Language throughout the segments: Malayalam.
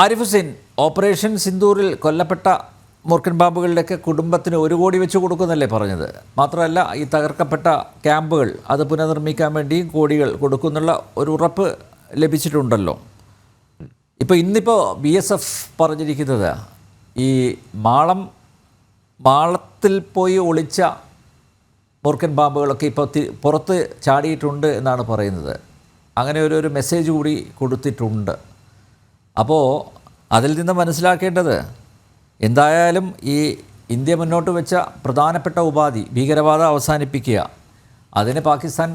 ആരിഫ് ഹുസൈൻ, ഓപ്പറേഷൻ സിന്ദൂറിൽ കൊല്ലപ്പെട്ട മൂർഖൻ ബാബുകളുടെയൊക്കെ കുടുംബത്തിന് 1 കോടി വെച്ച് കൊടുക്കുന്നല്ലേ പറഞ്ഞത്? മാത്രമല്ല, ഈ തകർക്കപ്പെട്ട ക്യാമ്പുകൾ അത് പുനർനിർമ്മിക്കാൻ വേണ്ടിയും കോടികൾ കൊടുക്കുന്നുള്ള ഒരു ഉറപ്പ് ലഭിച്ചിട്ടുണ്ടല്ലോ. ഇന്നിപ്പോൾ BSF പറഞ്ഞിരിക്കുന്നത് ഈ മാളത്തിൽ പോയി ഒളിച്ച മൂർഖൻ ബാബുകളൊക്കെ ഇപ്പോൾ പുറത്ത് ചാടിയിട്ടുണ്ട് എന്നാണ് പറയുന്നത്. അങ്ങനെ ഒരു മെസ്സേജ് കൂടി കൊടുത്തിട്ടുണ്ട്. അപ്പോൾ അതിൽ നിന്ന് മനസ്സിലാക്കേണ്ടത്, എന്തായാലും ഈ ഇന്ത്യ മുന്നോട്ട് വെച്ച പ്രധാനപ്പെട്ട ഉപാധി ഭീകരവാദം അവസാനിപ്പിക്കുക, അതിന് പാകിസ്ഥാൻ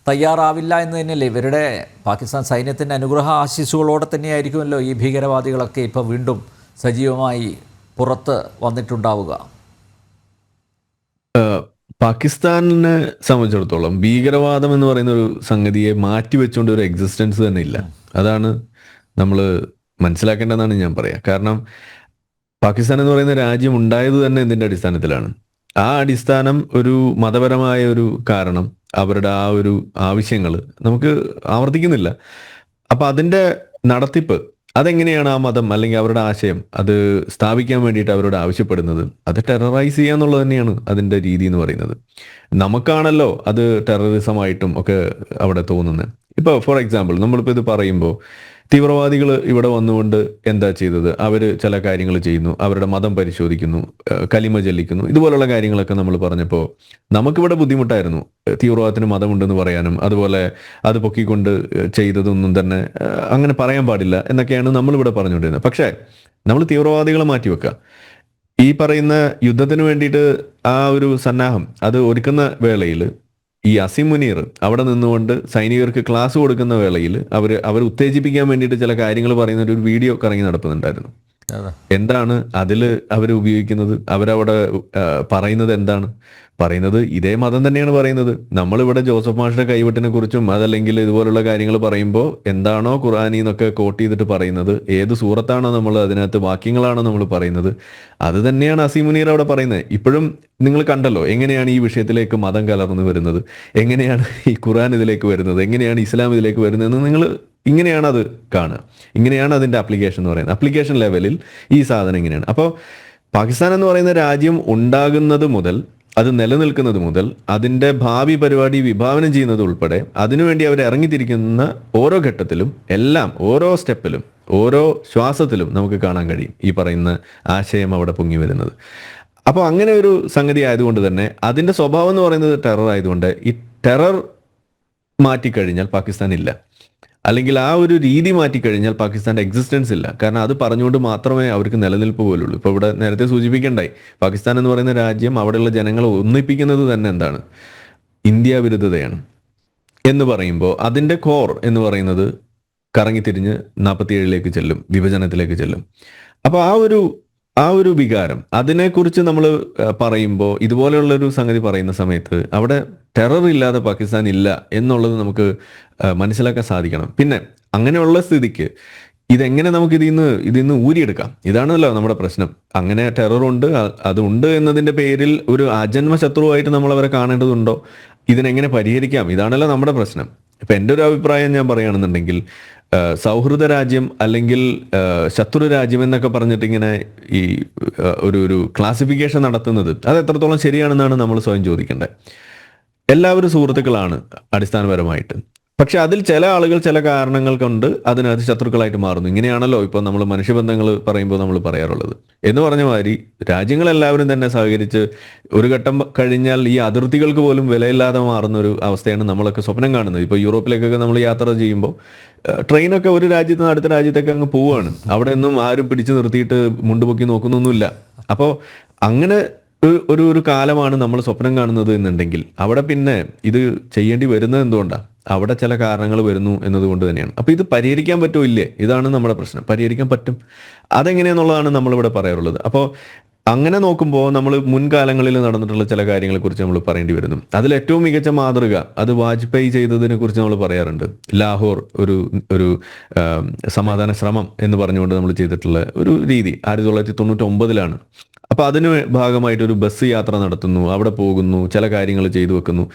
തയ്യാറാവില്ല എന്ന് തന്നെയല്ലേ? ഇവരുടെ പാകിസ്ഥാൻ സൈന്യത്തിൻ്റെ അനുഗ്രഹ ആശീസ്സുകളോടെ തന്നെയായിരിക്കുമല്ലോ ഈ ഭീകരവാദികളൊക്കെ ഇപ്പോൾ വീണ്ടും സജീവമായി പുറത്ത് വന്നിട്ടുണ്ടാവുക. പാകിസ്ഥാനിനെ സംബന്ധിച്ചിടത്തോളം ഭീകരവാദം എന്ന് പറയുന്ന ഒരു സംഗതിയെ മാറ്റിവെച്ചുകൊണ്ട് ഒരു എക്സിസ്റ്റൻസ് തന്നെ ഇല്ല. അതാണ് നമ്മൾ മനസ്സിലാക്കേണ്ടതെന്നാണ് ഞാൻ പറയാം. കാരണം പാകിസ്ഥാൻ എന്ന് പറയുന്ന രാജ്യം ഉണ്ടായത് തന്നെ എന്തിൻ്റെ അടിസ്ഥാനത്തിലാണ്? ആ അടിസ്ഥാനം ഒരു മതപരമായ ഒരു കാരണം, അവരുടെ ആ ഒരു ആവശ്യങ്ങൾ നമുക്ക് ആവർത്തിക്കുന്നില്ല. അപ്പം അതിൻ്റെ നടത്തിപ്പ് അതെങ്ങനെയാണ് ആ മതം അല്ലെങ്കിൽ അവരുടെ ആശയം അത് സ്ഥാപിക്കാൻ വേണ്ടിയിട്ട് അവരോട് ആവശ്യപ്പെടുന്നത്? അത് ടെററൈസ് ചെയ്യുക എന്നുള്ളത് തന്നെയാണ് അതിൻ്റെ രീതി എന്ന് പറയുന്നത്. നമുക്കാണല്ലോ അത് ടെററിസമായിട്ടും ഒക്കെ അവിടെ തോന്നുന്നത്. ഇപ്പോൾ ഫോർ എക്സാമ്പിൾ നമ്മളിപ്പോൾ ഇത് പറയുമ്പോൾ തീവ്രവാദികൾ ഇവിടെ വന്നുകൊണ്ട് എന്താ ചെയ്തത്? അവർ ചില കാര്യങ്ങൾ ചെയ്യുന്നു, അവരുടെ മതം പരിശോധിക്കുന്നു, കലിമ ചൊല്ലിക്കുന്നു, ഇതുപോലുള്ള കാര്യങ്ങളൊക്കെ നമ്മൾ പറഞ്ഞപ്പോൾ നമുക്കിവിടെ ബുദ്ധിമുട്ടായിരുന്നു. തീവ്രവാദത്തിന് മതമുണ്ടെന്ന് പറയാനും അതുപോലെ അത് പൊക്കിക്കൊണ്ട് ചെയ്തതൊന്നും തന്നെ അങ്ങനെ പറയാൻ പാടില്ല എന്നൊക്കെയാണ് നമ്മളിവിടെ പറഞ്ഞുകൊണ്ടിരുന്നത്. പക്ഷേ നമ്മൾ തീവ്രവാദികളെ മാറ്റിവെക്കുക. ഈ പറയുന്ന യുദ്ധത്തിന് വേണ്ടിയിട്ട് ആ ഒരു സന്നാഹം അത് ഒരുക്കുന്ന വേളയിൽ ഈ അസീം മുനീർ അവിടെ നിന്നുകൊണ്ട് സൈനികർക്ക് ക്ലാസ് കൊടുക്കുന്ന വേളയിൽ അവർ ഉത്തേജിപ്പിക്കാൻ വേണ്ടിയിട്ട് ചില കാര്യങ്ങൾ പറയുന്ന ഒരു വീഡിയോ കറങ്ങി നടത്തുന്നുണ്ടായിരുന്നു. എന്താണ് അതിൽ അവർ ഉപയോഗിക്കുന്നത്? അവരവിടെ പറയുന്നത് എന്താണ് പറയുന്നത്? ഇതേ മതം തന്നെയാണ് പറയുന്നത്. നമ്മളിവിടെ ജോസഫ് മാഷിന്റെ കൈവെട്ടിനെ കുറിച്ചും അതല്ലെങ്കിൽ ഇതുപോലുള്ള കാര്യങ്ങൾ പറയുമ്പോൾ എന്താണോ ഖുർആനിൽ നിന്നൊക്കെ കോട്ട് ചെയ്തിട്ട് പറയുന്നത്, ഏത് സൂറത്താണോ നമ്മൾ അതിനകത്ത് വാക്യങ്ങളാണോ നമ്മൾ പറയുന്നത്, അത് തന്നെയാണ് അസീം മുനീർ അവിടെ പറയുന്നത്. ഇപ്പോഴും നിങ്ങൾ കണ്ടല്ലോ എങ്ങനെയാണ് ഈ വിഷയത്തിലേക്ക് മതം കലർന്നു വരുന്നത്, എങ്ങനെയാണ് ഈ ഖുർആൻ ഇതിലേക്ക് വരുന്നത്, എങ്ങനെയാണ് ഇസ്ലാം ഇതിലേക്ക് വരുന്നതെന്ന് നിങ്ങൾ ഇങ്ങനെയാണ് അത് കാണുക. ഇങ്ങനെയാണ് അതിൻ്റെ ആപ്ലിക്കേഷൻ എന്ന് പറയുന്നത്. ആപ്ലിക്കേഷൻ ലെവലിൽ ഈ സാധനം ഇങ്ങനെയാണ്. അപ്പോൾ പാകിസ്ഥാൻ എന്ന് പറയുന്ന രാജ്യം ഉണ്ടാകുന്നത് മുതൽ അത് നിലനിൽക്കുന്നത് മുതൽ അതിൻ്റെ ഭാവി പരിപാടി വിഭാവനം ചെയ്യുന്നത് ഉൾപ്പെടെ അതിനുവേണ്ടി അവർ ഇറങ്ങിത്തിരിക്കുന്ന ഓരോ ഘട്ടത്തിലും എല്ലാം ഓരോ സ്റ്റെപ്പിലും ഓരോ ശ്വാസത്തിലും നമുക്ക് കാണാൻ കഴിയും ഈ പറയുന്ന ആശയം അവിടെ പൊങ്ങി വരുന്നത്. അപ്പോൾ അങ്ങനെ ഒരു സംഗതി ആയതുകൊണ്ട് തന്നെ അതിൻ്റെ സ്വഭാവം എന്ന് പറയുന്നത് ടെറർ ആയതുകൊണ്ട് ഈ ടെറർ മാറ്റിക്കഴിഞ്ഞാൽ പാകിസ്ഥാൻ ഇല്ല, അല്ലെങ്കിൽ ആ ഒരു രീതി മാറ്റിക്കഴിഞ്ഞാൽ പാകിസ്ഥാൻ്റെ എക്സിസ്റ്റൻസ് ഇല്ല. കാരണം അത് പറഞ്ഞുകൊണ്ട് മാത്രമേ അവർക്ക് നിലനിൽപ്പ് പോലുള്ളൂ. ഇപ്പോൾ ഇവിടെ നേരത്തെ സൂചിപ്പിക്കേണ്ടായി, പാകിസ്ഥാൻ എന്ന് പറയുന്ന രാജ്യം അവിടെയുള്ള ജനങ്ങളെ ഒന്നിപ്പിക്കുന്നത് തന്നെ എന്താണ്? ഇന്ത്യ വിരുദ്ധതയാണ് എന്ന് പറയുമ്പോൾ അതിൻ്റെ കോർ എന്ന് പറയുന്നത് കറങ്ങിത്തിരിഞ്ഞ് 47ലേക്ക് ചെല്ലും, വിഭജനത്തിലേക്ക് ചെല്ലും. അപ്പോൾ ആ ഒരു വികാരം അതിനെക്കുറിച്ച് നമ്മൾ പറയുമ്പോൾ ഇതുപോലെയുള്ളൊരു സംഗതി പറയുന്ന സമയത്ത് അവിടെ ടെറർ ഇല്ലാതെ പാകിസ്ഥാൻ ഇല്ല എന്നുള്ളത് നമുക്ക് മനസ്സിലാക്കാൻ സാധിക്കണം. പിന്നെ അങ്ങനെയുള്ള സ്ഥിതിക്ക് ഇതെങ്ങനെ നമുക്ക് ഇതിന്ന് ഊരിയെടുക്കാം? ഇതാണല്ലോ നമ്മുടെ പ്രശ്നം. അങ്ങനെ ടെററുണ്ട്, അതുണ്ട് എന്നതിൻ്റെ പേരിൽ ഒരു ആജന്മ ശത്രുവായിട്ട് നമ്മൾ അവരെ കാണേണ്ടതുണ്ടോ? ഇതിനെങ്ങനെ പരിഹരിക്കാം? ഇതാണല്ലോ നമ്മുടെ പ്രശ്നം. ഇപ്പം എൻ്റെ ഒരു അഭിപ്രായം ഞാൻ പറയുകയാണെന്നുണ്ടെങ്കിൽ, സൗഹൃദ രാജ്യം അല്ലെങ്കിൽ ശത്രു രാജ്യം എന്നൊക്കെ പറഞ്ഞിട്ട് ഇങ്ങനെ ഈ ഒരു ക്ലാസിഫിക്കേഷൻ നടത്തുന്നത് അത് എത്രത്തോളം ശരിയാണെന്നാണ് നമ്മൾ സ്വയം ചോദിക്കേണ്ടത്. എല്ലാവരും സുഹൃത്തുക്കളാണ് അടിസ്ഥാനപരമായിട്ട്. പക്ഷെ അതിൽ ചില ആളുകൾ ചില കാരണങ്ങൾ കൊണ്ട് അതിനകത്ത് ശത്രുക്കളായിട്ട് മാറുന്നു. ഇങ്ങനെയാണല്ലോ ഇപ്പോൾ നമ്മൾ മനുഷ്യബന്ധങ്ങൾ പറയുമ്പോൾ നമ്മൾ പറയാറുള്ളത്. എന്ന് പറഞ്ഞ മാതിരി രാജ്യങ്ങളെല്ലാവരും തന്നെ സഹകരിച്ച് ഒരു ഘട്ടം കഴിഞ്ഞാൽ ഈ അതിർത്തികൾക്ക് പോലും വിലയില്ലാതെ മാറുന്ന ഒരു അവസ്ഥയാണ് നമ്മളൊക്കെ സ്വപ്നം കാണുന്നത്. ഇപ്പോൾ യൂറോപ്പിലേക്കൊക്കെ നമ്മൾ യാത്ര ചെയ്യുമ്പോൾ ട്രെയിനൊക്കെ ഒരു രാജ്യത്ത് നിന്ന് അടുത്ത രാജ്യത്തേക്ക് അങ്ങ് പോവുകയാണ്. അവിടെ ഒന്നും ആരും പിടിച്ചു നിർത്തിയിട്ട് മുണ്ടുപൊക്കി നോക്കുന്നൊന്നുമില്ല. അപ്പോൾ അങ്ങനെ ഒരു കാലമാണ് നമ്മൾ സ്വപ്നം കാണുന്നത് എന്നുണ്ടെങ്കിൽ അവിടെ പിന്നെ ഇത് ചെയ്യേണ്ടി വരുന്നത് എന്തുകൊണ്ടാണ്? അവിടെ ചില കാരണങ്ങൾ വരുന്നു എന്നതുകൊണ്ട് തന്നെയാണ്. അപ്പോൾ ഇത് പരിഹരിക്കാൻ പറ്റുമോ ഇല്ലേ? ഇതാണ് നമ്മുടെ പ്രശ്നം. പരിഹരിക്കാൻ പറ്റും. അതെങ്ങനെയാണെന്നുള്ളതാണ് നമ്മളിവിടെ പറയാറുള്ളത്. അപ്പോൾ അങ്ങനെ നോക്കുമ്പോൾ നമ്മൾ മുൻകാലങ്ങളിൽ നടന്നിട്ടുള്ള ചില കാര്യങ്ങളെക്കുറിച്ച് നമ്മൾ പറയേണ്ടി വരുന്നു. അതിൽ ഏറ്റവും മികച്ച മാതൃക അത് വാജ്പേയി ചെയ്തതിനെ കുറിച്ച് നമ്മൾ പറയാറുണ്ട്. ലാഹോർ ഒരു സമാധാന ശ്രമം എന്ന് പറഞ്ഞുകൊണ്ട് നമ്മൾ ചെയ്തിട്ടുള്ള ഒരു രീതി 1999 അപ്പോൾ അതിന് ഭാഗമായിട്ട് ഒരു ബസ് യാത്ര നടത്തുന്നു, അവിടെ പോകുന്നു, ചില കാര്യങ്ങൾ ചെയ്തു വെക്കുന്നു.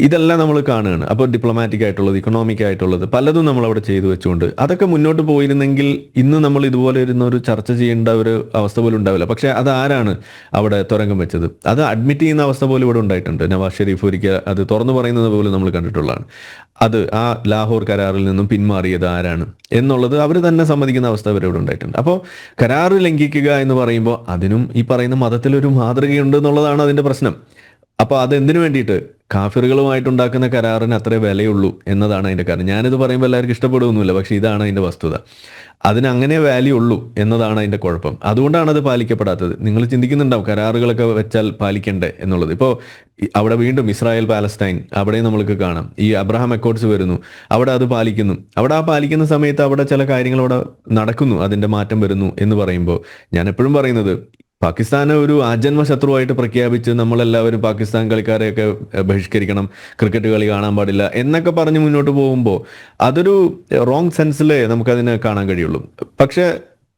ഇതെല്ലാം നമ്മൾ കാണുകയാണ്. അപ്പോൾ ഡിപ്ലോമാറ്റിക് ആയിട്ടുള്ളത്, ഇക്കണോമിക് ആയിട്ടുള്ളത് പലതും നമ്മൾ അവിടെ ചെയ്തു വെച്ചുകൊണ്ട് അതൊക്കെ മുന്നോട്ട് പോയിരുന്നെങ്കിൽ ഇന്ന് നമ്മൾ ഇതുപോലെ ഇരുന്ന ഒരു ചർച്ച ചെയ്യേണ്ട ഒരു അവസ്ഥ പോലും ഉണ്ടാവില്ല. പക്ഷേ അതാരാണ് അവിടെ തുരങ്കം വെച്ചത്? അത് അഡ്മിറ്റ് ചെയ്യുന്ന അവസ്ഥ പോലും ഇവിടെ ഉണ്ടായിട്ടുണ്ട്. നവാസ് ഷെരീഫ് ഒരിക്കൽ അത് തുറന്നു പറയുന്നത് പോലും നമ്മൾ കണ്ടിട്ടുള്ളതാണ്. അത് ആ ലാഹോർ കരാറിൽ നിന്നും പിന്മാറിയത് ആരാണ് എന്നുള്ളത് അവർ തന്നെ സമ്മതിക്കുന്ന അവസ്ഥ അവരിവിടെ ഉണ്ടായിട്ടുണ്ട്. അപ്പോൾ കരാറ് ലംഘിക്കുക എന്ന് പറയുമ്പോൾ അതിനും ഈ പറയുന്ന മതത്തിലൊരു മാതൃകയുണ്ട് എന്നുള്ളതാണ് അതിൻ്റെ പ്രശ്നം. അപ്പോൾ അതെന്തിനു വേണ്ടിയിട്ട്? കാഫിറുകളുമായിട്ടുണ്ടാക്കുന്ന കരാറിന് അത്രേ വിലയുള്ളൂ എന്നതാണ് അതിൻ്റെ കാരണം. ഞാനിത് പറയുമ്പോൾ എല്ലാവർക്കും ഇഷ്ടപ്പെടുകയൊന്നുമില്ല, പക്ഷേ ഇതാണ് അതിൻ്റെ വസ്തുത. അതിന് അങ്ങനെ വാല്യൂ ഉള്ളൂ എന്നതാണ് അതിൻ്റെ കുഴപ്പം. അതുകൊണ്ടാണ് അത് പാലിക്കപ്പെടാത്തത്. നിങ്ങൾ ചിന്തിക്കുന്നുണ്ടാവും കരാറുകളൊക്കെ വെച്ചാൽ പാലിക്കണ്ടേ എന്നുള്ളത്. ഇപ്പോൾ അവിടെ വീണ്ടും ഇസ്രായേൽ പാലസ്തൈൻ അവിടെയും നമ്മൾക്ക് കാണാം. ഈ അബ്രഹാം അക്കോർഡ്സ് വരുന്നു, അവിടെ അത് പാലിക്കുന്നു. അവിടെ ആ പാലിക്കുന്ന സമയത്ത് അവിടെ ചില കാര്യങ്ങൾ അവിടെ നടക്കുന്നു, അതിൻ്റെ മാറ്റം വരുന്നു എന്ന് പറയുമ്പോൾ ഞാൻ എപ്പോഴും പറയുന്നത്, പാകിസ്ഥാനെ ഒരു ആജന്മ ശത്രുവായിട്ട് പ്രഖ്യാപിച്ച് നമ്മളെല്ലാവരും പാകിസ്ഥാൻ കളിക്കാരെയൊക്കെ ബഹിഷ്കരിക്കണം, ക്രിക്കറ്റ് കളി കാണാൻ പാടില്ല എന്നൊക്കെ പറഞ്ഞ് മുന്നോട്ട് പോകുമ്പോൾ അതൊരു റോങ് സെൻസിലേ നമുക്കതിനെ കാണാൻ കഴിയുള്ളൂ. പക്ഷേ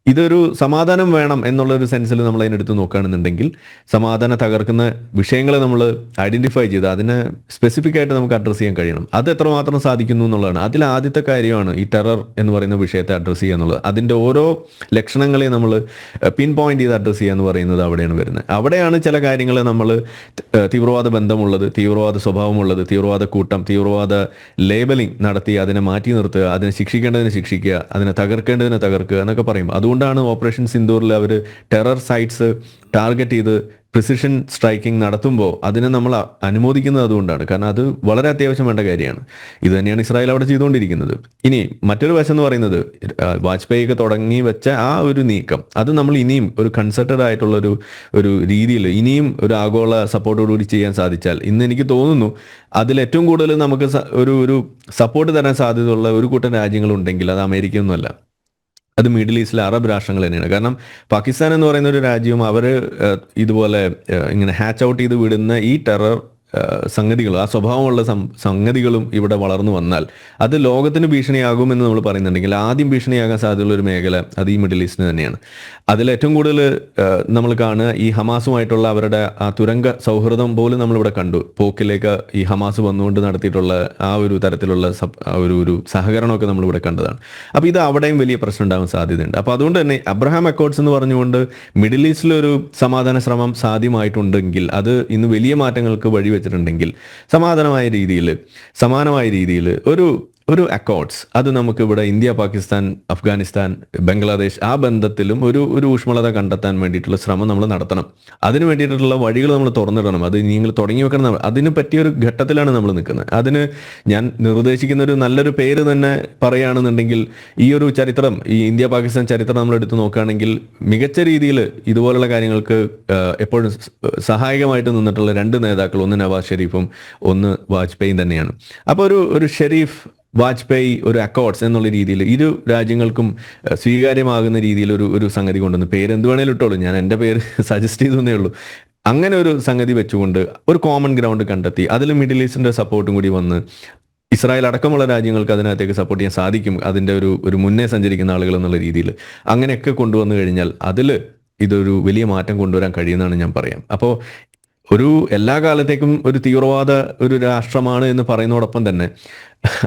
ഇതൊരു സമാധാനം വേണം എന്നുള്ളൊരു സെൻസിൽ നമ്മൾ അതിനെടുത്ത് നോക്കുകയാണെന്നുണ്ടെങ്കിൽ സമാധാനം തകർക്കുന്ന വിഷയങ്ങളെ നമ്മൾ ഐഡൻറ്റിഫൈ ചെയ്ത് അതിനെ സ്പെസിഫിക് ആയിട്ട് നമുക്ക് അഡ്രസ്സ് ചെയ്യാൻ കഴിയണം. അത് എത്രമാത്രം സാധിക്കുന്നു എന്നുള്ളതാണ്. അതിൽ ആദ്യത്തെ കാര്യമാണ് ഈ ടെറർ എന്ന് പറയുന്ന വിഷയത്തെ അഡ്രസ്സ് ചെയ്യുക എന്നുള്ളത്. അതിൻ്റെ ഓരോ ലക്ഷണങ്ങളെ നമ്മൾ പിൻ പോയിന്റ് ചെയ്ത് അഡ്രസ്സ് ചെയ്യുക എന്ന് പറയുന്നത് അവിടെയാണ് വരുന്നത്. അവിടെയാണ് ചില കാര്യങ്ങൾ നമ്മൾ തീവ്രവാദ ബന്ധമുള്ളത്, തീവ്രവാദ സ്വഭാവമുള്ളത്, തീവ്രവാദ കൂട്ടം, തീവ്രവാദ ലേബലിംഗ് നടത്തി അതിനെ മാറ്റി നിർത്തുക, അതിനെ ശിക്ഷിക്കേണ്ടതിനെ ശിക്ഷിക്കുക, അതിനെ തകർക്കേണ്ടതിനെ തകർക്കുക എന്നൊക്കെ പറയും. അതുകൊണ്ടാണ് ഓപ്പറേഷൻ സിന്ദൂറിൽ അവർ ടെറർ സൈറ്റ്സ് ടാർഗറ്റ് ചെയ്ത് പ്രിസിഷൻ സ്ട്രൈക്കിംഗ് നടത്തുമ്പോൾ അതിനെ നമ്മൾ അനുമോദിക്കുന്നത് അതുകൊണ്ടാണ്. കാരണം അത് വളരെ അത്യാവശ്യം വേണ്ട കാര്യമാണ്. ഇത് തന്നെയാണ് ഇസ്രായേൽ അവിടെ ചെയ്തുകൊണ്ടിരിക്കുന്നത്. ഇനി മറ്റൊരു വശം എന്ന് പറയുന്നത് വാജ്പേയി ഒക്കെ തുടങ്ങി വെച്ച ആ ഒരു നീക്കം അത് നമ്മൾ ഇനിയും ഒരു കൺസെർട്ടഡ് ആയിട്ടുള്ള ഒരു രീതിയിൽ ഇനിയും ഒരു ആഗോള സപ്പോർട്ടോടുകൂടി ചെയ്യാൻ സാധിച്ചാൽ ഇന്ന് എനിക്ക് തോന്നുന്നു അതിൽ ഏറ്റവും കൂടുതൽ നമുക്ക് ഒരു സപ്പോർട്ട് തരാൻ സാധ്യതയുള്ള ഒരു കൂട്ടം രാജ്യങ്ങളുണ്ടെങ്കിൽ അത് അമേരിക്കയൊന്നുമല്ല, അത് മിഡിൽ ഈസ്റ്റിലെ അറബ് രാഷ്ട്രങ്ങൾ തന്നെയാണ്. കാരണം പാകിസ്ഥാൻ എന്ന് പറയുന്ന ഒരു രാജ്യവും അവർ ഇതുപോലെ ഇങ്ങനെ ഹാച്ച് ഔട്ട് ചെയ്ത് വിടുന്ന ഈ ടെറർ സംഗതികളും ആ സ്വഭാവമുള്ള സംഗതികളും ഇവിടെ വളർന്നു വന്നാൽ അത് ലോകത്തിന് ഭീഷണിയാകുമെന്ന് നമ്മൾ പറയുന്നുണ്ടെങ്കിൽ ആദ്യം ഭീഷണിയാകാൻ സാധ്യതയുള്ള ഒരു മേഖല അത് ഈ മിഡിൽ ഈസ്റ്റിന് തന്നെയാണ്. അതിലേറ്റവും കൂടുതൽ നമ്മൾ കാണുക ഈ ഹമാസുമായിട്ടുള്ള അവരുടെ ആ തുരങ്ക സൗഹൃദം പോലും നമ്മളിവിടെ കണ്ടു. പോക്കിലേക്ക് ഈ ഹമാസ് വന്നുകൊണ്ട് നടത്തിയിട്ടുള്ള ആ ഒരു തരത്തിലുള്ള ഒരു സഹകരണമൊക്കെ നമ്മളിവിടെ കണ്ടതാണ്. അപ്പോൾ ഇത് അവിടെയും വലിയ പ്രശ്നം ഉണ്ടാകാൻ സാധ്യതയുണ്ട്. അപ്പോൾ അതുകൊണ്ട് തന്നെ അബ്രഹാം അക്കോർഡ്സ് എന്ന് പറഞ്ഞുകൊണ്ട് മിഡിൽ ഈസ്റ്റിലൊരു സമാധാന ശ്രമം സാധ്യമായിട്ടുണ്ടെങ്കിൽ അത് ഇന്ന് വലിയ മാറ്റങ്ങൾക്ക് വഴിവെച്ചിട്ടുണ്ടെങ്കിൽ സമാനമായ രീതിയിൽ ഒരു അക്കോർഡ്സ് അത് നമുക്കിവിടെ ഇന്ത്യ, പാകിസ്ഥാൻ, അഫ്ഗാനിസ്ഥാൻ, ബംഗ്ലാദേശ് ആ ബന്ധത്തിലും ഒരു ഊഷ്മളത കണ്ടെത്താൻ വേണ്ടിയിട്ടുള്ള ശ്രമം നമ്മൾ നടത്തണം. അതിന് വേണ്ടിയിട്ടുള്ള വഴികൾ നമ്മൾ തുറന്നിടണം. അത് നിങ്ങൾ തുടങ്ങി വെക്കണം. അതിന് പറ്റിയൊരു ഘട്ടത്തിലാണ് നമ്മൾ നിൽക്കുന്നത്. അതിന് ഞാൻ നിർദ്ദേശിക്കുന്ന ഒരു നല്ലൊരു പേര് തന്നെ പറയുകയാണെന്നുണ്ടെങ്കിൽ ഈ ഒരു ചരിത്രം, ഈ ഇന്ത്യ പാകിസ്ഥാൻ ചരിത്രം നമ്മൾ എടുത്ത് നോക്കുകയാണെങ്കിൽ മികച്ച രീതിയിൽ ഇതുപോലുള്ള കാര്യങ്ങൾക്ക് എപ്പോഴും സഹായകമായിട്ട് നിന്നിട്ടുള്ള രണ്ട് നേതാക്കൾ, ഒന്ന് നവാസ് ഷെരീഫും ഒന്ന് വാജ്പേയിയും തന്നെയാണ്. അപ്പോൾ ഒരു ഷെരീഫ് വാജ്പേയി ഒരു അക്കോർഡ്സ് എന്നുള്ള രീതിയിൽ ഇരു രാജ്യങ്ങൾക്കും സ്വീകാര്യമാകുന്ന രീതിയിൽ ഒരു സംഗതി കൊണ്ടുവന്ന് പേര് എന്ത് വേണേലും ഇട്ടോളൂ, ഞാൻ എൻ്റെ പേര് സജസ്റ്റ് ചെയ്തേ ഉള്ളൂ. അങ്ങനെ ഒരു സംഗതി വെച്ചുകൊണ്ട് ഒരു കോമൺ ഗ്രൗണ്ട് കണ്ടെത്തി അതിൽ മിഡിൽ ഈസ്റ്റിൻ്റെ സപ്പോർട്ടും കൂടി വന്ന് ഇസ്രായേൽ അടക്കമുള്ള രാജ്യങ്ങൾക്ക് അതിനകത്തേക്ക് സപ്പോർട്ട് ചെയ്യാൻ സാധിക്കും, അതിൻ്റെ ഒരു മുന്നേ സഞ്ചരിക്കുന്ന ആളുകൾ എന്നുള്ള രീതിയിൽ അങ്ങനെയൊക്കെ കൊണ്ടുവന്നു കഴിഞ്ഞാൽ അതിൽ ഇതൊരു വലിയ മാറ്റം കൊണ്ടുവരാൻ കഴിയുമെന്നാണ് ഞാൻ പറയാം. അപ്പോൾ എല്ലാ കാലത്തേക്കും ഒരു തീവ്രവാദ ഒരു രാഷ്ട്രമാണ് എന്ന് പറയുന്നതോടൊപ്പം തന്നെ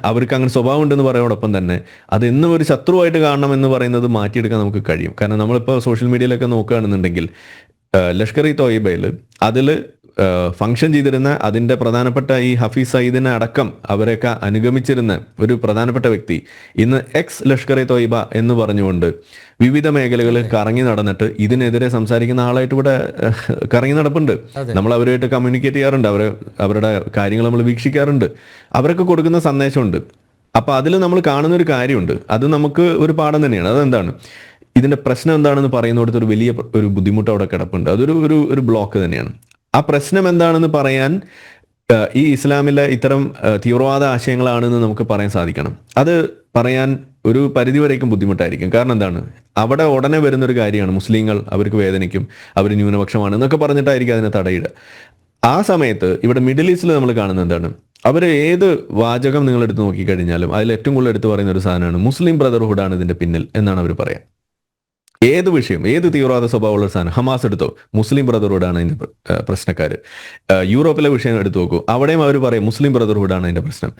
അവർക്ക് അങ്ങനെ സ്വഭാവം ഉണ്ടെന്ന് പറയുന്നതോടൊപ്പം തന്നെ അതെന്നും ഒരു ശത്രുവായിട്ട് കാണണം എന്ന് പറയുന്നത് മാറ്റിയെടുക്കാൻ നമുക്ക് കഴിയും. കാരണം നമ്മളിപ്പോൾ സോഷ്യൽ മീഡിയയിലൊക്കെ നോക്കുകയാണെന്നുണ്ടെങ്കിൽ ലഷ്കർ ഇ തോയ്ബയിൽ അതിൽ ഫംഗ്ഷൻ ചെയ്തിരുന്ന അതിൻ്റെ പ്രധാനപ്പെട്ട ഈ ഹഫീസ് സയ്യിദിനെ അടക്കം അവരെയൊക്കെ അനുഗമിച്ചിരുന്ന ഒരു പ്രധാനപ്പെട്ട വ്യക്തി ഇന്ന് എക്സ് ലഷ്കർ ഇ തോയ്ബ എന്ന് പറഞ്ഞുകൊണ്ട് വിവിധ മേഖലകളിൽ കറങ്ങി നടന്നിട്ട് ഇതിനെതിരെ സംസാരിക്കുന്ന ആളായിട്ട് ഇവിടെ കറങ്ങി നടപ്പുണ്ട്. നമ്മൾ അവരുമായിട്ട് കമ്മ്യൂണിക്കേറ്റ് ചെയ്യാറുണ്ട്, അവരുടെ കാര്യങ്ങൾ നമ്മൾ വീക്ഷിക്കാറുണ്ട്, അവരൊക്കെ കൊടുക്കുന്ന സന്ദേശമുണ്ട്. അപ്പോൾ അതിൽ നമ്മൾ കാണുന്ന ഒരു കാര്യമുണ്ട്, അത് നമുക്ക് ഒരു പാഠം തന്നെയാണ്. അതെന്താണ്? ഇതിൻ്റെ പ്രശ്നം എന്താണെന്ന് പറയുന്നിടത്ത് ഒരു വലിയ ഒരു ബുദ്ധിമുട്ട് അവിടെ കിടപ്പുണ്ട്. അതൊരു ബ്ലോക്ക് തന്നെയാണ്. ആ പ്രശ്നം എന്താണെന്ന് പറയാൻ ഈ ഇസ്ലാമിലെ ഇത്തരം തീവ്രവാദ ആശയങ്ങളാണെന്ന് നമുക്ക് പറയാൻ സാധിക്കണം. അത് പറയാൻ ഒരു പരിധിവരേക്കും ബുദ്ധിമുട്ടായിരിക്കും. കാരണം എന്താണ്? അവിടെ ഉടനെ വരുന്നൊരു കാര്യമാണ് മുസ്ലിങ്ങൾ അവർക്ക് വേദനിക്കും, അവർ ന്യൂനപക്ഷമാണ് എന്നൊക്കെ പറഞ്ഞിട്ടായിരിക്കും അതിനെ തടയിടുക. ആ സമയത്ത് ഇവിടെ മിഡിൽ ഈസ്റ്റിൽ നമ്മൾ കാണുന്നത് എന്താണ്? അവർ ഏത് വാചകം നിങ്ങൾ എടുത്ത് നോക്കിക്കഴിഞ്ഞാലും അതിൽ ഏറ്റവും കൂടുതൽ എടുത്ത് പറയുന്ന ഒരു സാധനമാണ് മുസ്ലിം ബ്രദർഹുഡാണ് ഇതിൻ്റെ പിന്നിൽ എന്നാണ് അവർ പറയാം. ഏത് വിഷയം, ഏത് തീവ്രവാദ സ്വഭാവമുള്ള സാധനം, ഹമാസ് എടുത്തോ, മുസ്ലിം ബ്രദർഹുഡാണ് അതിന്റെ പ്രശ്നക്കാര്. യൂറോപ്പിലെ വിഷയം എടുത്തു നോക്കൂ, അവിടെയും അവർ പറയും മുസ്ലിം ബ്രദർഹുഡാണ് അതിന്റെ പ്രശ്നം.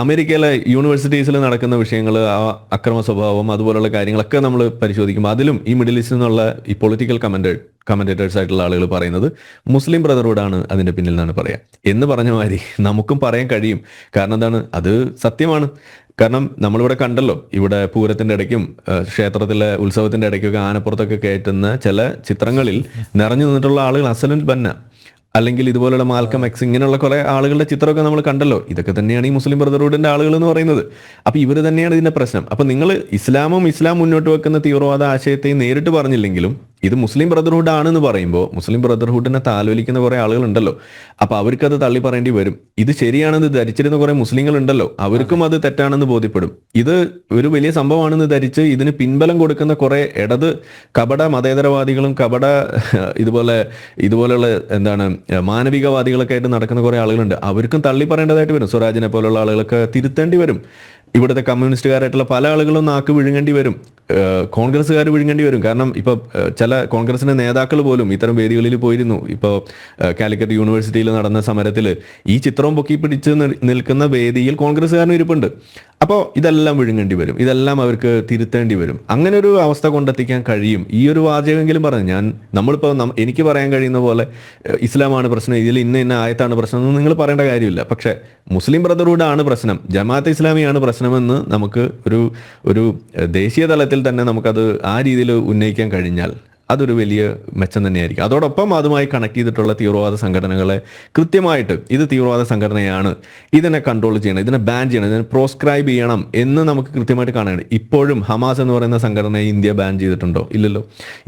അമേരിക്കയിലെ യൂണിവേഴ്സിറ്റീസിൽ നടക്കുന്ന വിഷയങ്ങൾ, ആ അക്രമ സ്വഭാവം അതുപോലുള്ള കാര്യങ്ങളൊക്കെ നമ്മൾ പരിശോധിക്കുമ്പോൾ അതിലും ഈ മിഡിൽ ഈസ്റ്റിൽ നിന്നുള്ള ഈ പൊളിറ്റിക്കൽ കമന്റേറ്റേഴ്സ് ആയിട്ടുള്ള ആളുകൾ പറയുന്നത് മുസ്ലിം ബ്രദർഹുഡാണ് അതിന്റെ പിന്നിൽ നിന്നാണ് പറയാ. എന്ന് പറഞ്ഞ മാതിരി നമുക്കും പറയാൻ കഴിയും. കാരണം എന്താണ്, അത് സത്യമാണ്. കാരണം നമ്മളിവിടെ കണ്ടല്ലോ, ഇവിടെ പൂരത്തിന്റെ ഇടയ്ക്കും ക്ഷേത്രത്തിലെ ഉത്സവത്തിന്റെ ഇടയ്ക്കൊക്കെ ആനപ്പുറത്തൊക്കെ കയറ്റുന്ന ചില ചിത്രങ്ങളിൽ നിറഞ്ഞു നിന്നിട്ടുള്ള ആളുകൾ അസലുൽ ബന്ന, അല്ലെങ്കിൽ ഇതുപോലുള്ള മാൽക്കം എക്സ്, ഇങ്ങനെയുള്ള കുറെ ആളുകളുടെ ചിത്രമൊക്കെ നമ്മൾ കണ്ടല്ലോ. ഇതൊക്കെ തന്നെയാണ് ഈ മുസ്ലിം ബ്രദർഹുഡിന്റെ ആളുകൾ എന്ന് പറയുന്നത്. അപ്പൊ ഇവർ തന്നെയാണ് ഇതിന്റെ പ്രശ്നം. അപ്പൊ നിങ്ങൾ ഇസ്ലാം മുന്നോട്ട് വെക്കുന്ന തീവ്രവാദ ആശയത്തെയും നേരിട്ട് പറഞ്ഞില്ലെങ്കിലും ഇത് മുസ്ലിം ബ്രദർഹുഡ് ആണെന്ന് പറയുമ്പോൾ മുസ്ലിം ബ്രദർഹുഡിനെ താലോലിക്കുന്ന കുറെ ആളുകൾ ഉണ്ടല്ലോ. അപ്പൊ അവർക്കത് തള്ളി പറയേണ്ടി വരും. ഇത് ശരിയാണെന്ന് ധരിച്ചിരുന്ന കുറെ മുസ്ലിങ്ങൾ ഉണ്ടല്ലോ, അവർക്കും അത് തെറ്റാണെന്ന് ബോധ്യപ്പെടും. ഇത് ഒരു വലിയ സംഭവമാണെന്ന് ധരിച്ച് ഇതിന് പിൻബലം കൊടുക്കുന്ന കുറെ ഇടത് കപട മതേതരവാദികളും കപട ഇതുപോലെയുള്ള എന്താണ് മാനവികവാദികളൊക്കെ ആയിട്ട് നടക്കുന്ന കുറെ ആളുകളുണ്ട്. അവർക്കും തള്ളി പറയേണ്ടതായിട്ട് വരും. സ്വരാജിനെ പോലുള്ള ആളുകളൊക്കെ തിരുത്തേണ്ടി വരും. ഇവിടുത്തെ കമ്മ്യൂണിസ്റ്റുകാരായിട്ടുള്ള പല ആളുകളും നാക്ക് വിഴുങ്ങേണ്ടി വരും. കോൺഗ്രസ്സുകാർ വിഴുങ്ങേണ്ടി വരും. കാരണം ഇപ്പോൾ ചില കോൺഗ്രസിന്റെ നേതാക്കൾ പോലും ഇത്തരം വേദികളിൽ പോയിരുന്നു. ഇപ്പോൾ കാലിക്കറ്റ് യൂണിവേഴ്സിറ്റിയിൽ നടന്ന സമരത്തിൽ ഈ ചിത്രവും പൊക്കി പിടിച്ച് നിൽക്കുന്ന വേദിയിൽ കോൺഗ്രസ്സുകാരനും ഇരിപ്പുണ്ട്. അപ്പോൾ ഇതെല്ലാം വിഴുങ്ങേണ്ടി വരും, ഇതെല്ലാം അവർക്ക് തിരുത്തേണ്ടി വരും. അങ്ങനെ ഒരു അവസ്ഥ കൊണ്ടെത്തിക്കാൻ കഴിയും. ഈ ഒരു വാചകമെങ്കിലും പറഞ്ഞു. നമ്മളിപ്പോൾ എനിക്ക് പറയാൻ കഴിയുന്ന പോലെ ഇസ്ലാമാണ് പ്രശ്നം, ഇതിൽ ഇന്ന ആയത്താണ് പ്രശ്നം എന്ന് നിങ്ങൾ പറയേണ്ട കാര്യമില്ല. പക്ഷേ മുസ്ലിം ബ്രദർഹുഡ് ആണ് പ്രശ്നം, ജമാഅത്തെ ഇസ്ലാമിയാണ് പ്രശ്നമെന്ന് നമുക്ക് ഒരു ദേശീയ തലത്തിൽ തന്നെ നമുക്കത് ആ രീതിയിൽ ഉന്നയിക്കാൻ കഴിഞ്ഞാൽ അതൊരു വലിയ മെച്ചം തന്നെയായിരിക്കും. അതോടൊപ്പം അതുമായി കണക്ട് ചെയ്തിട്ടുള്ള തീവ്രവാദ സംഘടനകളെ കൃത്യമായിട്ട് ഇത് തീവ്രവാദ സംഘടനയാണ്, ഇതിനെ കൺട്രോൾ ചെയ്യണം, ഇതിനെ ബാൻ ചെയ്യണം, ഇതിനെ പ്രോസ്ക്രൈബ് ചെയ്യണം എന്ന് നമുക്ക് കൃത്യമായിട്ട് കാണാൻ. ഇപ്പോഴും ഹമാസ് എന്ന് പറയുന്ന സംഘടനയെ ഇന്ത്യ ബാൻ ചെയ്തിട്ടുണ്ടോ? ഇല്ലല്ലോ.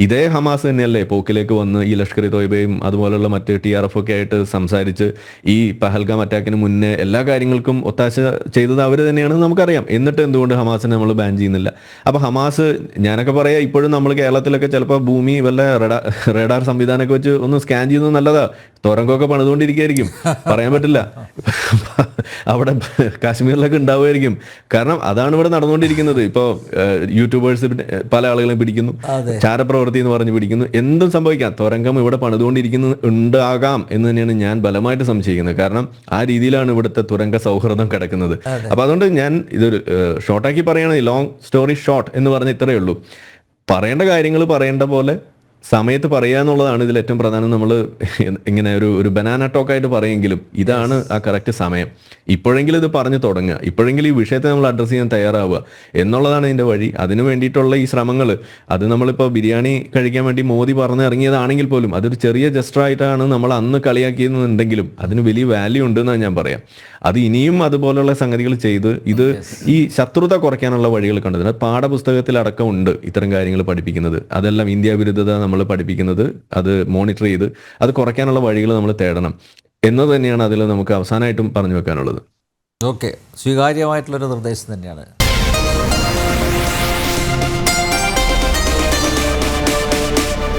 ഇതേ ഹമാസ് തന്നെയല്ലേ പോക്കിലേക്ക് വന്ന് ഈ ലഷ്കർ ഇ തോയ്ബയും അതുപോലുള്ള മറ്റ് TRF ഒക്കെ ആയിട്ട് സംസാരിച്ച് ഈ പഹൽഗാം അറ്റാക്കിന് മുന്നേ എല്ലാ കാര്യങ്ങൾക്കും ഒത്താശ ചെയ്തത് അവർ തന്നെയാണെന്ന് നമുക്കറിയാം. എന്നിട്ട് എന്തുകൊണ്ട് ഹമാസിനെ നമ്മൾ ബാൻ ചെയ്യുന്നില്ല? അപ്പൊ ഹമാസ്, ഞാനൊക്കെ പറയാം, ഇപ്പോഴും നമ്മൾ കേരളത്തിലൊക്കെ ചിലപ്പോൾ ഭൂമി വല്ല റഡാർ സംവിധാനമൊക്കെ വെച്ച് ഒന്ന് സ്കാൻ ചെയ്യുന്നത് നല്ലതാ. തുരങ്കമൊക്കെ പണിതുകൊണ്ടിരിക്കുകയായിരിക്കും, പറയാൻ പറ്റില്ല. അവിടെ കാശ്മീരിലൊക്കെ ഉണ്ടാവുമായിരിക്കും. കാരണം അതാണ് ഇവിടെ നടന്നുകൊണ്ടിരിക്കുന്നത്. ഇപ്പോൾ യൂട്യൂബേഴ്സ് പല ആളുകളെയും പിടിക്കുന്നു, ചാരപ്രവൃത്തി എന്ന് പറഞ്ഞ് പിടിക്കുന്നു. എന്തും സംഭവിക്കാം. തുരങ്കം ഇവിടെ ഉണ്ടാകാം എന്ന് തന്നെയാണ് ഞാൻ ബലമായിട്ട് സംശയിക്കുന്നത്. കാരണം ആ രീതിയിലാണ് ഇവിടുത്തെ തുരങ്ക സൗഹൃദം കിടക്കുന്നത്. അപ്പൊ അതുകൊണ്ട് ഞാൻ ഇതൊരു ഷോർട്ടാക്കി പറയുകയാണെങ്കിൽ, ലോങ് സ്റ്റോറി ഷോർട്ട് എന്ന് പറഞ്ഞ ഇത്രയേ ഉള്ളൂ. പറയേണ്ട കാര്യങ്ങൾ പറയേണ്ട പോലെ സമയത്ത് പറയുക എന്നുള്ളതാണ് ഇതിൽ ഏറ്റവും പ്രധാനം. നമ്മൾ ഇങ്ങനെ ഒരു ബനാന ടോക്കായിട്ട് പറയുമെങ്കിലും ഇതാണ് ആ കറക്റ്റ് സമയം. ഇപ്പോഴെങ്കിലും ഇത് പറഞ്ഞു തുടങ്ങുക, ഇപ്പോഴെങ്കിലും ഈ വിഷയത്തെ നമ്മൾ അഡ്രസ്സ് ചെയ്യാൻ തയ്യാറാവുക എന്നുള്ളതാണ് ഇതിൻ്റെ വഴി. അതിനു വേണ്ടിയിട്ടുള്ള ഈ ശ്രമങ്ങൾ, അത് നമ്മളിപ്പോൾ ബിരിയാണി കഴിക്കാൻ വേണ്ടി മോദി പറഞ്ഞിറങ്ങിയതാണെങ്കിൽ പോലും അതൊരു ചെറിയ ജസ്റ്ററായിട്ടാണ് നമ്മൾ അന്ന് കളിയാക്കിയെന്നുണ്ടെങ്കിലും അതിന് വലിയ വാല്യൂ ഉണ്ടെന്നാണ് ഞാൻ പറയാം. അത് ഇനിയും അതുപോലുള്ള സംഗതികൾ ചെയ്ത് ഇത് ഈ ശത്രുത കുറയ്ക്കാനുള്ള വഴികൾ കണ്ടത് പാഠപുസ്തകത്തിലടക്കം ഉണ്ട് ഇത്തരം കാര്യങ്ങൾ പഠിപ്പിക്കുന്നത്. അതെല്ലാം ഇന്ത്യ വിരുദ്ധത നമ്മൾ പഠിപ്പിക്കുന്നത്, അത് മോണിറ്റർ ചെയ്ത് അത് കുറയ്ക്കാനുള്ള വഴികൾ നമ്മൾ തേടണം എന്നത് തന്നെയാണ് അതിൽ നമുക്ക് അവസാനമായിട്ടും പറഞ്ഞു വെക്കാനുള്ളത്. ഓക്കെ, സ്വീകാര്യമായിട്ടുള്ളൊരു നിർദ്ദേശം തന്നെയാണ്.